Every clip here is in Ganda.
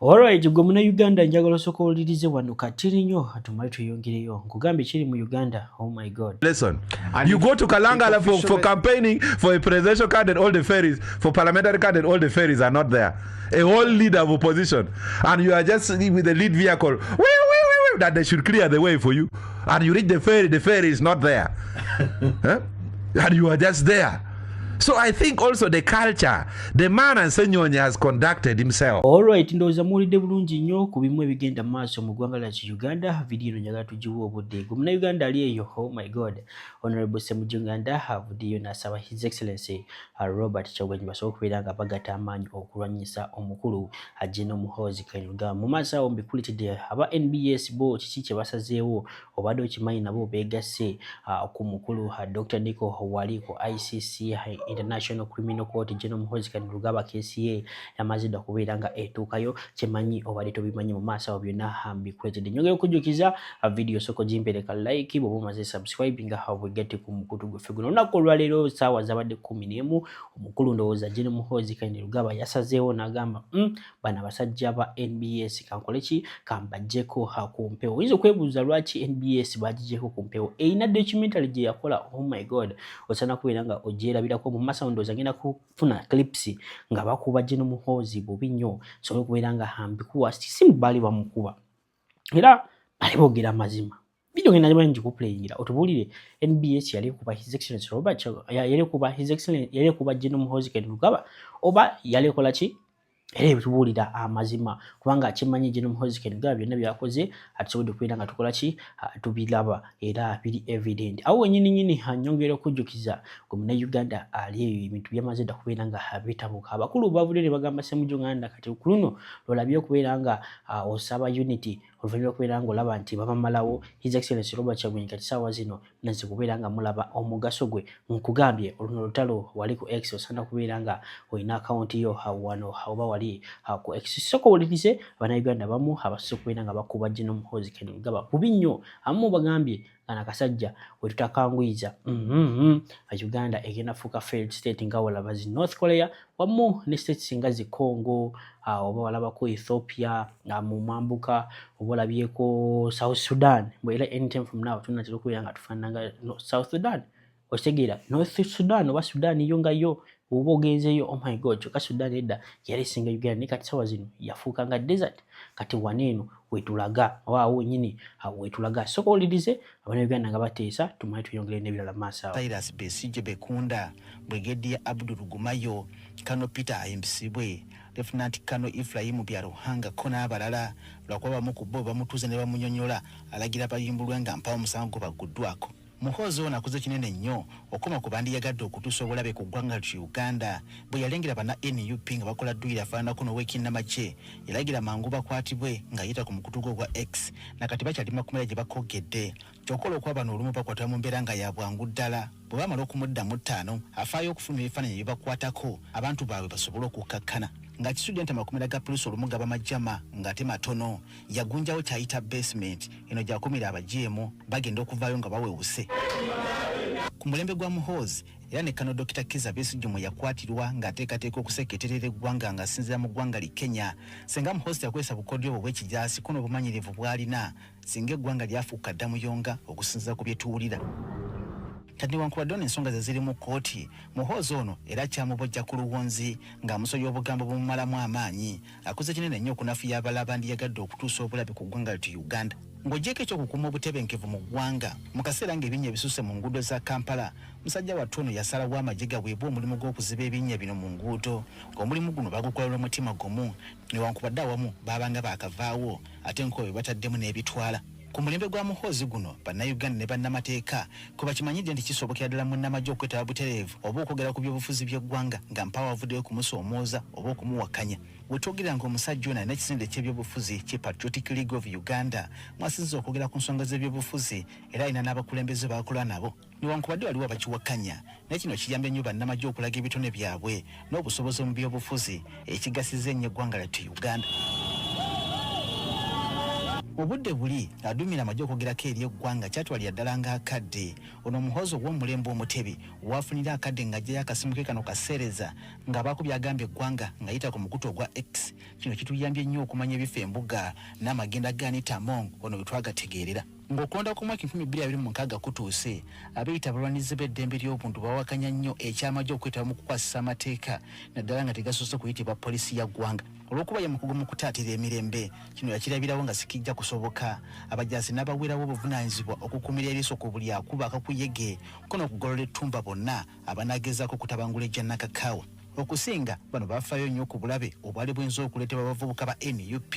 Alright, gwe muna Uganda njagala sokolirize wano katiri nnyo atumale tuyongereyo nkugambe kiri mu Uganda. Oh my god. Listen, you go to Kalangala for campaigning for a presidential candidate, all the ferries, for parliamentary candidate, all the ferries are not there. A whole leader of opposition. And you are just with the lead vehicle, that they should clear the way for you. And you reach the ferry is not there. Huh? And you are just there. So I think also the culture, the man Hon Ssemujju has conducted himself. Alright, ndoza mulide bulungi nnyo ku bimu ebigenda maaso mu ggwanga lya Uganda. Video njagala tugiwa obudde. Gumuna Uganda ali eyo. Oh my god. Honorable Ssemujju Uganda video nasaba His Excellency Robert Kyagulanyi basobola okubeera nga bagatta amaanyi okulwanyisa omukulu Gen.Muhoozi Kainerugaba. Mu maaso awo mbikulitidde aba NBS bo kiki kye basazeewo obadde okimanyi nabo beegasse ku mukulu Dr. Nico wali ku ICC International Criminal Court Gen.Muhoozi Kainerugaba KCA yamazidde okubeera nga etuukayo kimanyi obadde tobimanyi mu maaso awo byonna mbikuletedde. Nyongera okujjukiza video soko jimpereka like bw'oba omaze subscribe nga habwegete ku mukutu gwe guno. Olunaku olwaleero ssaawa zabadde 11 omukulu ndowooza Gen.Muhoozi Kainerugaba yasazeewo n'agamba bano abasajja ba NBS kankole ki kambajjeko ku mpewo. Oyinza okwebuuza lwaki NBS bagigyeko ku mpewo. Eyina documentary gye yakola. Oh my god, osana kubeera nga ogyerabirako mu maaso ndowooza ngenda kufuna clips nga bakuba Gen.Muhoozi bubi nnyo sobola okubeera nga hambikuwa si bali bamukuba era bali boogera amazima. Video ngenda njaba njikuplayingira otubulire NBS yali kuba His Excellency Robert yali kuba His Excellency yali kuba Gen.Muhoozi Kainerugaba oba yali kola ki era tubulira amazima kubanga akimanyi Gen.Muhoozi Kainerugaba byonna byakoze atusobodde okubeera nga tukola ki tubiraba era biri evident. Awo nyini nyongera okujjukiza gumuna Uganda ali eyo ebintu byamaze dda kubeera nga bitabuka. Abakulu bavudde ne bagamba Ssemujju Uganda kati kuluno lwalabye okubeera nga osaba unity oluvannyuma okubeera nga olaba nti bamamalawo His Excellency Robert Kyagulanyi kati ssaawa zino naze kubeera nga mulaba omugaso gwe. Nkugambye oluno lutalo wali ku X osana kubeera nga olina akawunti yo wano oba wali ku X. Sokowulirize Bannayuganda bamu abasobola okubeera nga bakuba Gen.Muhoozi Kainerugaba bubi nnyo. Abamu bagambye kana kasajja we tutakangwiza Uganda egenda fuuka failed state nga walaba zi North Korea wamu ne states nga zi Congo oba walabako Ethiopia mu mambuka oba olabyeko South Sudan bwera anytime from now tunatera okubeera nga tufaananga South Sudan otegeera North Sudan oba Sudan yo nga yo oba ogenzeyo. Oh my god, kyokka Sudan edda yali singa Uganda ne kati ssaawa zino yafuuka nga desert kati waneeno wetulaga waawo nyini wetulaga. Sokowulirize Abannayuganda nga bateesa tumanye tuyongere n'ebirala maaso awo. Cyrus Besigye Bekunda, Brigadier Abdul Rugumayo, Kano Peter Ayembisibwe, Lieutenant Kano Ephraim Byaruhanga ko n'abalala lwakuba bamu ku bo bamutuuze ne bamunyonyola alagira bayimbulwe nga mpawo omusango baguddwako. Muhoozi ono akoze kinene nnyo okoma ku bandi yagadde okutuusa obulabe ku ggwanga lya Uganda bwe yalengera bana NUP nga bakola dduyira afaananako n'ow'ekinnamagye yalagira mangu bakwatibwe ng'ayita ku mukutu gwa X nakati bakyali makumira gye bakogedde kyokkola okuba bano olumu bakwatibwa mu mbeera nga ya bwangu ddala bwe bamala okumuddamu ttaano afaayo okufulumya ebifaananyi bye bakwatako abantu baabwe basobole okukkakkana nga kisudde nti amakomera ga poliisi olumu gaba majjama ng'ate matono yagunjawo kyayita basement eno gyakumira abajeemu bagenda okuvaayo nga bawewuse. Ku mulembe gwa Muhoozi era ne Kano Dr. Kizza Besigye mwe yakwatirwa ng'ateekateeka okuseketerera eggwanga ng'asinziira mu ggwanga li Kenya senga Muhoozi yakozesa bukodyo obwo bw'ekijaasi kuno obumanyirivu bw'alina singa eggwanga lyafuuka ddamuyonga okusinziira ku bye tuwulira. Kati newankubadde ensonga ze ziri mu kkooti Muhoozi ono era kyamubojja ku luwonzi ng'amusobya obugambo bumumalamu amaanyi akoze kinene nnyo okunafuya abala abandi yagadde okutuusa obulabe ku ggwanga lya Uganda. Ng'ogyeko ekyokukuuma obutebenkevu mu ggwanga mu kaseera ng'ebinnya ebisusse mu nguudo za Kampala musajja wattu ono yasalawo amagye gaweebwa omulimu gw'okuziba ebinnya bino mu nguudo ng'omulimu guno bagukola olw'omutima gumu newankubadde awamu baabanga baakavaawo ate nk'obyo bataddemu n'ebitwala. Ku mulembe gwa Muhoozi guno Bannayuganda ne bannamateeka kwe bakimanyidde nti kisobokera ddala munnamagye okwetaba butereevu oba okwogera ku byobufuzi by'eggwanga nga mpawo avuddeyo kumusoomooza oba okumuwakanya. We twogera ng'omusajja ono alina ekisinde ky'ebyobufuzi ki Patriotic League of Uganda mwasinza okwogera ku nsonga z'ebyobufuzi era alina n'abakulembeze baakola nabo newankubadde waliwo abakiwakanya naye kino kiyambye nnyo bannamagye okulaga ebitone byabwe n'obusobozi mu byobufuzi ekigasiza ennyo eggwanga lyattu Uganda. obudde buli adumira amajja okwogerako eri eggwanga kyatwalira ddala ng'akadde ono Muhoozi ow'omulembe omutebi waafunira akadde ng'ajjayo akasimu ke kano kaseereza ng'abaako byagambye eggwanga ng'ayita ku mukutu ogwa X. Kino kituyambye nnyo okumanya ebifo embuga n'amagenda ga Anita Among ono bwe twagategeerera. Ng'okulonda ku mwaka 2026 kutuuse, abeeyita abalwanizi b'eddembe ly'obuntu bawakanya nnyo ekyamajje okwetaba mu kukwasisa amateeka naddala nga tegasoose kuyitibwa poliisi ya ggwanga. Olw'okuba ye mukugu mu kutaatira emirembe, kino yakirabirawo nga sikijja kusoboka. Abajaasi n'abaweerawo obuvunaanyizibwa okukuumira eriiso ku buli akuba akakuyege kono okugolola ettumba bonna abanaagezaako okutabangula ejja Nakakawa. Okusinga bano bafaayo nnyo ku bulabe obwali bwenza okuleetebwa abavubuka ba NUP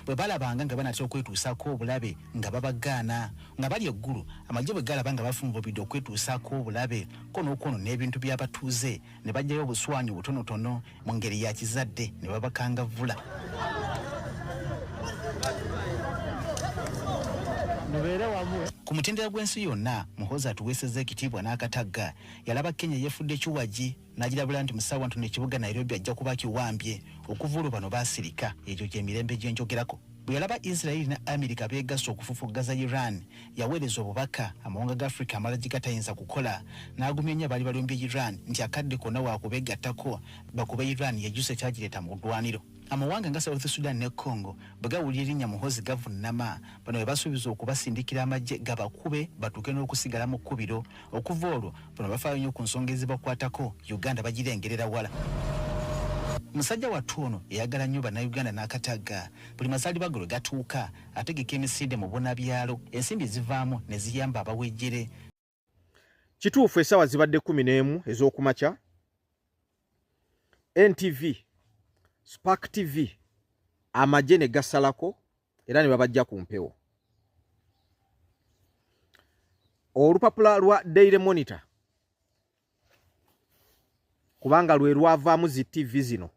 bwe balabanga nga banatera okwetuusaako obulabe nga babagaana. Nga bali eggulu amagye bwe galaba nga bafumbubidde okwetuusaako obulabe kono n'ebintu by'abatuuze ne bajjayo obuswanyu butonotono mu ngeri ya kizadde ne babakangavvula. Ku mutendera gw'ensi yonna, Muhoozi atuweesezza ekitiibwa n'akatagga. Yalaba Kenya yeefudde kiwagi n'agirabula nti musawa ntono ekibuga Nairobi ajja kuba kiwambye okuva olwo bano baasirika. Egyo gy'emirembe gye njogerako. Bwe yalaba Israeli ne Amerika beegasse okufufuggaza Iran, yaweereza obubaka amawanga ga Afrika amala gye gatayinza kukola, n'agumya nnyo abaali balumbye Iran nti akadde konna waakubeegattako bakube Iran yejjusa ekyagireeta mu ddwaniro. Amawanga nga South Sudan ne Congo bwe gawulira erinnya Muhoozi gavunnama, bano bwe basuubiza okubasindikira amagye gabakube batuuke n'okusigala mu kkubiro. Okuva olwo bano bafaayo nnyo ku nsonga ezibakwatako, Uganda bagirengerera wala. Musajja wattu ono eyagala nnyo bannayuganda n'akatagga. Buli mazaalibwa ge lwe gatuuka ategeka emisinde mu bunabyalo, ensimbi zivaamu ne ziyamba abawejjere. Kituufu essaawa zibadde 11 ez'okumakya. NTV Spark TV amagye ne gasalako era ne babajja ku mpewo. Olupapula lwa Daily Monitor kubanga lwe lwavaamu zi TV zino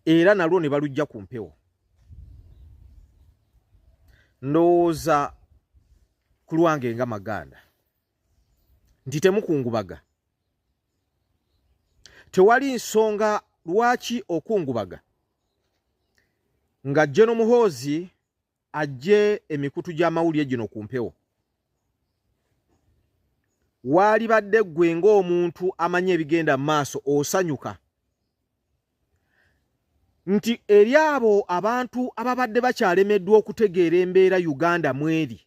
era nalwo ne balujja ku mpewo. Ndowooza ku lwange nga Maganda nti temukungubaga. Tewali nsonga lwaki okungubaga nga Gen.Muhoozi ajje emikutu gy'amawulire gino ku mpewo. Waali badde ggwe ng'omuntu amanye ebigenda mu maaso osanyuka nti eri abo abantu ababadde bakyalemeddwa okutegeera embeera Uganda mweri,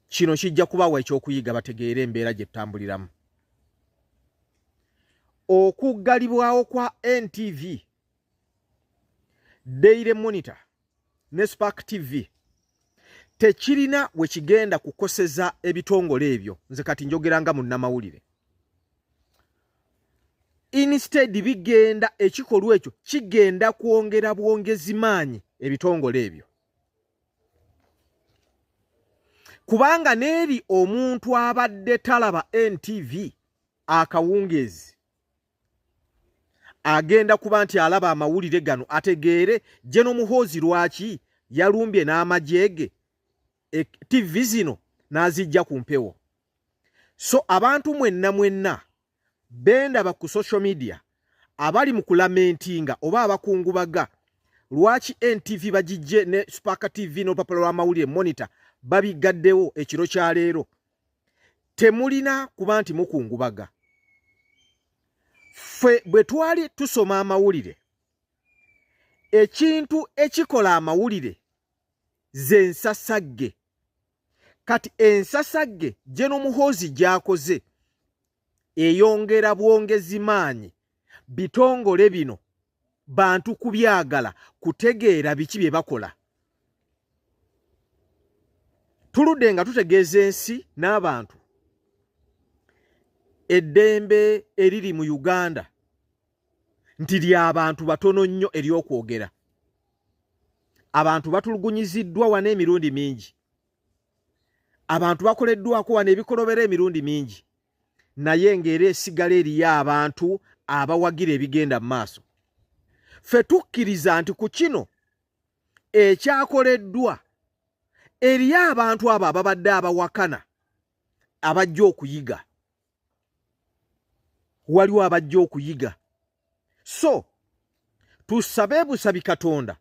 kino kijja kubawa ekyokuyiga bategeere embeera gye tutambuliramu. Okuggalibwawo kwa NTV, Daily Monitor ne Spark TV tekirina we kigenda kukoseza ebitongole ebyo. Nze kati njogeranga mu nnamawulire. Instead bigenda ekikolwa ekyo kigenda kwongera bwongezi maanyi ebitongole ebyo. Kubanga n'eri omuntu abadde talaba NTV akawungezi agenda kuba nti alaba amawulire gano ategeere Gen.Muhoozi lwaki yalumbye n'amajyege TV zino n'azijja ku mpewo. So abantu mwenna bendaba ku social media abali mu kulamentinga oba abakungubaga lwaki NTV bagijje ne Spark TV n'olupapula lw'amawulire Monitor babigaddewo ekiro kya leero. Temulina kuba nti mukungubaga. Ffe bwe twali tusoma amawulire, ekintu ekikola amawulire ze nsasagge. Kati ensasagge Gen.Muhoozi gy'akoze eyongera bwongezi maanyi bitongole bino bantu kubyagala kutegeera biki bye bakola. Tuludde nga tutegeeza ensi n'abantu eddembe eriri mu Uganda nti ly'abantu batono nnyo ery'okwogera. Abantu batulugunyiziddwa wana emirundi mingi. Abantu bakoleddwako wana ebikolobera emirundi mingi. Naye ng'era esigala eriyo abantu abawagira ebigenda mu maaso. Ffe tukkiriza nti ku kino ekyakoleddwa eriyo abantu abo ababadde abawakana abajja okuyiga. Waliwo abajja okuyiga. So tusabe busabi Katonda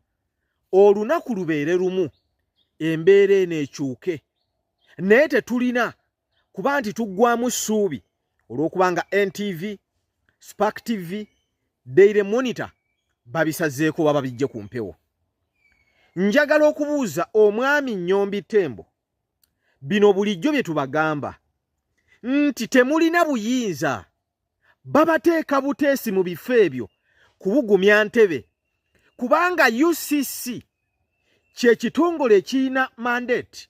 olunaku lubeere lumu embeera eno ekyuke naye tetulina kuba nti tuggwamu ssuubi olw'okubanga NTV, Spark TV, Daily Monitor babisazeeko baba bijje ku mpewo. Njagala okubuuza omwami Nnyombi Tembo bino bulijjo bye tubagamba nti temulina buyinza babateeka buteesi mu bifo ebyo kubugumya ntebe kubanga UCC kye kitongole ekirina mandate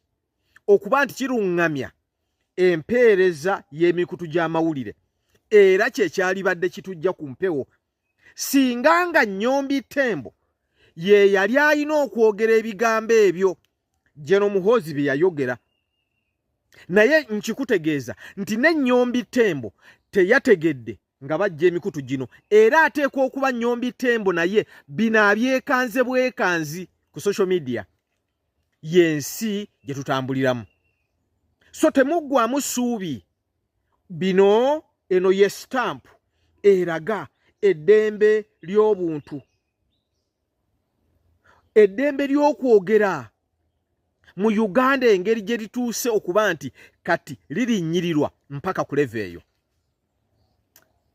okuba nti kiruŋŋamya empeereza y'emikutu gy'amawulire era kye kyalibadde kitujja ku mpewo singa nga Nnyombi Tembo ye yali alina okwogera ebigambo ebyo Gen.Muhoozi bye yayogera naye nkikutegeeza nti ne Nnyombi Tembo teyategedde nga bajja emikutu gino era ateekwa okuba Nnyombi Tembo naye bino abyekanze bwekanzi ku social media y'ensi gye tutambuliramu. So temuggwamu ssuubi bino eno ye stamp eraga eddembe ly'obuntu, eddembe ly'okwogera mu Uganda engeri gye lituuse okuba nti kati lirinnyirirwa mpaka ku level eyo.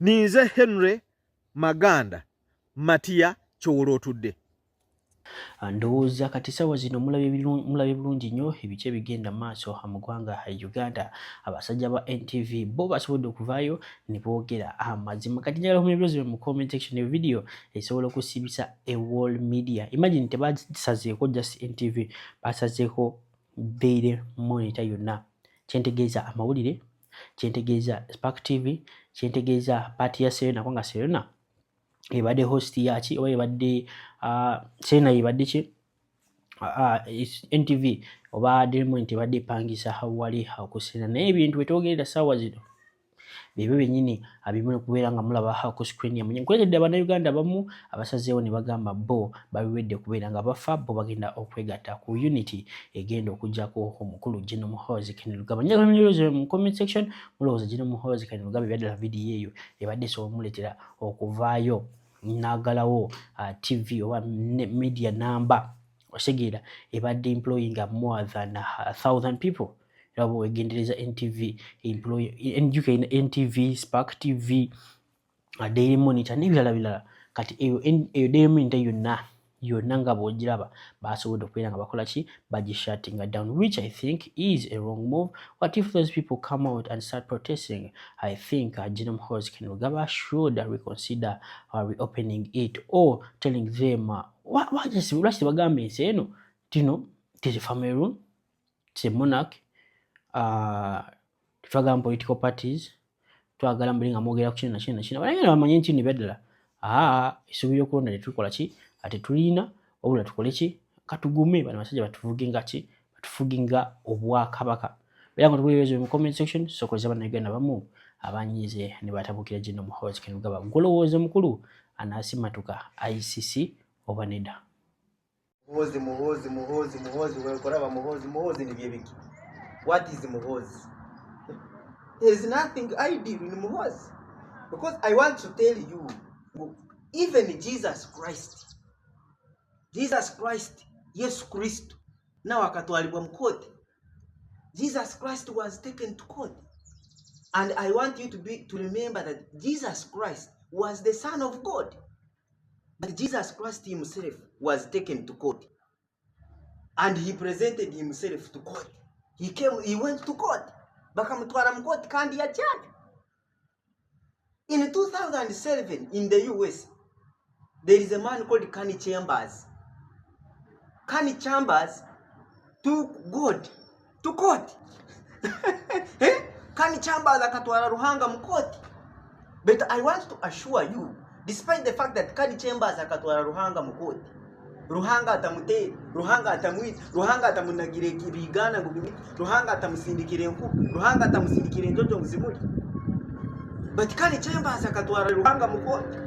Ninze Henry Maganda Matia Kyowolootudde. Ndowooza kati sawa zino mulabe bulungi nnyo ebice bigenda maaso mu ggwanga Uganda. Abasajja ba NTV bo basobodde okuvaayo ne boogera amazima. Kati njagala kumenya ebirozo mu comment section ya video esobola okusibisa a world media. Imagine tebasazeeko just NTV, basazeeko Daily Monitor yonna. Kyentegeeza amawulire, kyentegeeza Spark TV, kyentegeeza paati ya Serena kwanga Serena ebadde host yaki oba ebadde Serena ebadde ki NTV oba Daily Monitor ebadde pangisa hawali okusena naye ebintu betogerera sawa zino bebe benyini abimwe kubeera nga mulaba ku screen ya munye nkuletedde Abannayuganda abamu abasazeewo ne bagamba bo babiwedde kubeera nga bafa bo bagenda okwegatta ku unity egenda okujjako omukulu Gen.Muhoozi Kainerugaba. Njagala munyeroze mu comment section mulowooza Gen.Muhoozi Kainerugaba ebyaddala video eyo ebadde so muletera okuvaayo n'agalawo TV oba media number osegeera ebadde employing more than 1,000 people. Rabo wegendereza NTV employ UK NTV, Spark TV, Daily Monitor n'ebirala bilala. Kati eyo Daily Monitor yonna nga bw'ogiraba basobodde okubeera nga bakola ki shutting down, which I think is a wrong move. What if those people come out and start protesting? I think Gen.Muhoozi Kainerugaba should reconsider reopening it or telling them what just bagambe ensi eno tino tis a family room, it's a monarch. Twagala political parties twagala mbulinga mwogera ku kino balagenda bamanye nti nibeddala isuubira okulonda tetukola ki ate tulina obula tukole ki katugume bano basajja batuvuginga ki batufuginga obwakabaka. Era ngo tubulebezo mu comment section sokoza Bannayuganda bamu abanyize ne batabukira Gen.Muhoozi Kainerugaba ngolowooza mukulu anasimatuka ICC oba nedda. Muhoozi wekoraba Muhoozi ni byebiki. What is Muhoozi? There is nothing I did in Muhoozi. Because I want to tell you, even Jesus Christ, Yesu Kristo, now akatwalibwa mkote. Jesus Christ was taken to court. And I want you to remember that Jesus Christ was the Son of God. But Jesus Christ himself was taken to court. And he presented himself to court. He went to court. Bakamutwara mkoti kandi ya charge. In 2007 in the US, there is a man called Kani Chambers. Kani Chambers took God to court. Kani Chambers akatwara Ruhanga mkoti. But I want to assure you, despite the fact that Kani Chambers akatwara Ruhanga mkoti, Ruhanga atamute, Ruhanga atamwita, Ruhanga atamunagire kibigana ngubimi, Ruhanga atamusindikire nku, Ruhanga atamusindikire njojo mzimuli. But Kani Chambers akatwara Ruhanga mkoti.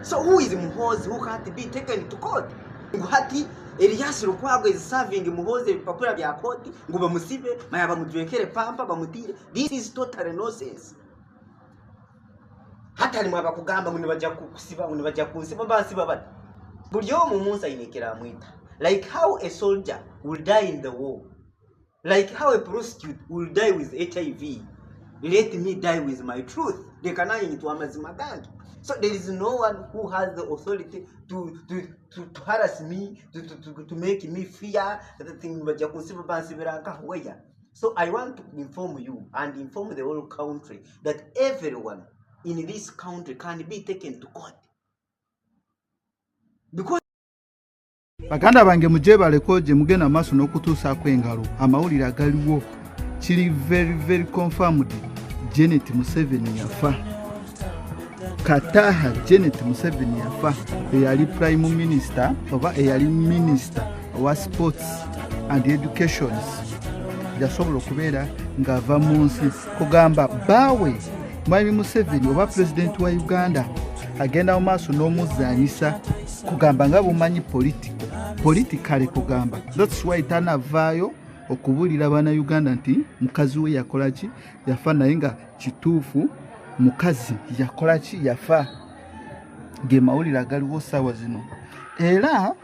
So who is Muhoozi who can't be taken to court? Nguhati Elias Lukwago is serving Muhoozi papura bya koti, nguba musibe, mayaba mujwekere pampa bamutire. This is total nonsense. Hata ni mwaba kugamba muni bajja kusiba basi babati. buli omu munsayinekera amwita. Like how a soldier will die in the war, like how a prostitute will die with HIV, let me die with my truth. They cannot into amazima gangi. So there is no one who has the authority to harass me, to make me fear the thing. So I want to inform you and inform the whole country that everyone in this country can be taken to court. Because baganda bange mujebale je mugenda maso n'okutuusa kwengalo amawulire agaliwo kiri very confirmed. Janet Museveni yafa. Kataha Janet Museveni yafa. Eyali prime minister oba eyali minister wa sports and education. Yasobola okubeera ng'ava mu nsi kugamba bawe Mwami Museveni oba president wa Uganda agenda mu maaso n'omuzanyisa kugamba nga bumanyi politically kugamba. That's why tanavaayo okubulira bana Uganda nti mukazi we yakola ki yafa, naye nga kituufu mukazi yakola ki yafa. Ge mawulira galiwo ssaawa zino. Era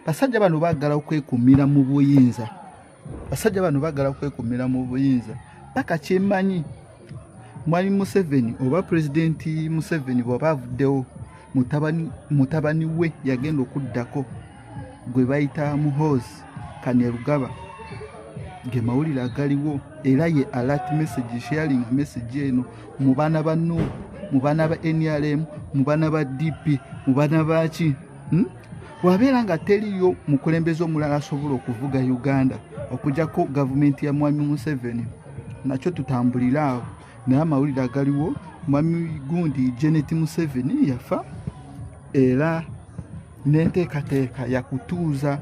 basajja bano baagala okwekumira mu buyinza. Paka kyemanyi Mwami Museveni oba President Museveni bw'aba avuddewo mutabani we yagenda okuddako gwe bayita Muhoozi Kainerugaba. Ge mawulire agaliwo era ye alert message sharing message eno mu baana ba NU, mu baana ba NRM, mu baana ba DP, mu baana ba ki wabeera nga teriyo mukulembeze omulala asobola okuvuga Uganda okujjako gavumenti ya Mwami Museveni. Nakyo tutambulira awo. Naye amawulire agaliwo Mwami gundi Janet Museveni yafa, era n'enteekateeka yakutuuza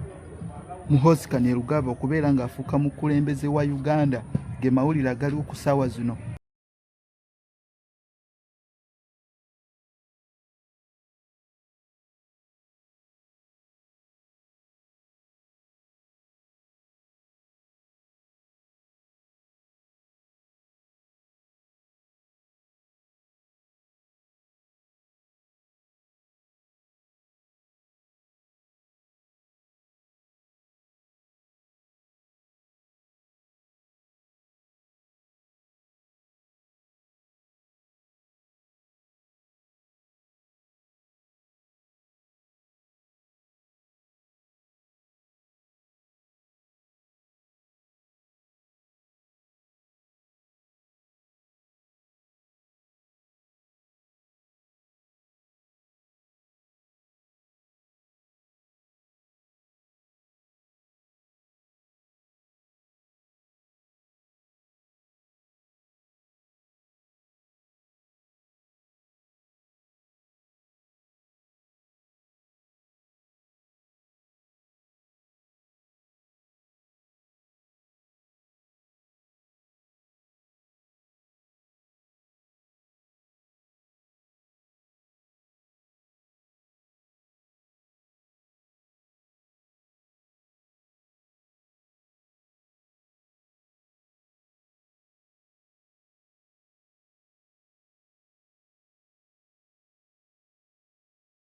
Muhoozi Kainerugaba okubeera ng'afuuka mukulembeze wa Uganda. Ge mawulire agaliwo ku ssaawa zino.